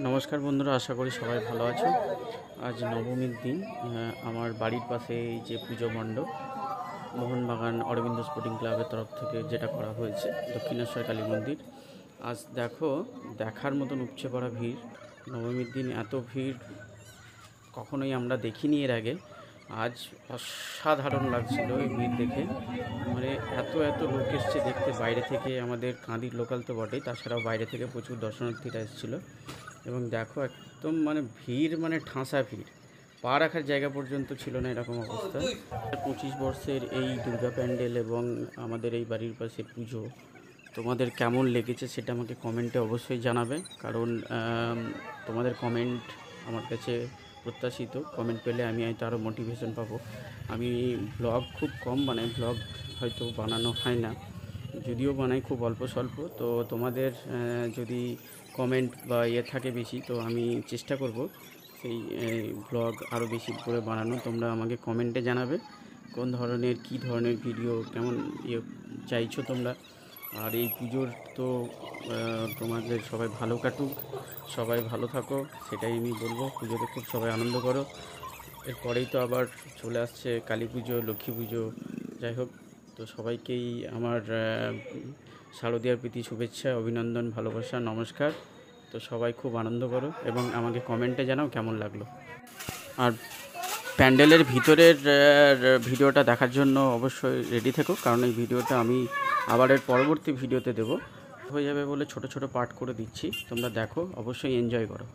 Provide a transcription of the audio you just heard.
নমস্কার বন্ধুরা, আশা করি সবাই ভালো আছো। আজ নবমীর দিন। আমার বাড়ির পাশে এই যে পুজো মণ্ডপ মোহনবাগান অরবিন্দ স্পোর্টিং ক্লাবের তরফ থেকে যেটা করা হয়েছে দক্ষিণেশ্বর কালী মন্দির। আজ দেখো, দেখার মতন উপচে পড়া ভিড়। নবমীর দিন এত ভিড় কখনোই আমরা দেখিনি এর আগে। আজ অসাধারণ লাগছিল এই ভিড় দেখে। মানে এত এত লোক এসছে দেখতে, বাইরে থেকে, আমাদের কাঁদির লোকাল তো বটেই, তাছাড়াও বাইরে থেকে প্রচুর দর্শনার্থীরা এসেছিলো। এবং দেখো একদম মানে ভিড়, মানে ঠাসা ভিড়, পা রাখার জায়গা পর্যন্ত ছিল না এরকম অবস্থা। 25 বর্ষের এই দুর্গা প্যান্ডেল এবং আমাদের এই বাড়ির পাশে পুজো তোমাদের কেমন লেগেছে সেটা আমাকে কমেন্টে অবশ্যই জানাবে, কারণ তোমাদের কমেন্ট আমার কাছে প্রত্যাশিত। কমেন্ট পেলে আমি হয়তো আরও মোটিভেশন পাবো। আমি ব্লগ খুব কম বানাই, ব্লগ হয়তো বানানো হয় না, যদিও বানাই খুব অল্প স্বল্প। তো তোমাদের যদি কমেন্ট বা থাকে বেশি, তো আমি চেষ্টা করব সেই ব্লগ আরও বেশি করে বানানো। তোমরা আমাকে কমেন্টে জানাবে কোন ধরনের, কী ধরনের ভিডিও, কেমন চাইছো তোমরা। আর এই পুজোর তো তোমাদের সবাই ভালো কাটুক, সবাই ভালো থাকো, সেটাই আমি বলবো। পুজোতে খুব সবাই আনন্দ করো। এরপরেই তো আবার চলে আসছে কালী পুজো, লক্ষ্মী পুজো। যাই হোক, তো সবাইকেই আমার শারদীয়ার প্রীতি শুভেচ্ছা, অভিনন্দন, ভালোবাসা, নমস্কার। তো সবাই খুব আনন্দ করো এবং আমাকে কমেন্টে জানাও কেমন লাগলো। আর প্যান্ডেলের ভিতরের ভিডিওটা দেখার জন্য অবশ্যই রেডি থেকো, কারণ এই ভিডিওটা আমি আবার এর পরবর্তী ভিডিওতে দেবো। হয়ে যাবে বলে ছোট ছোট পার্ট করে দিচ্ছি, তোমরা দেখো, অবশ্যই এনজয় করো।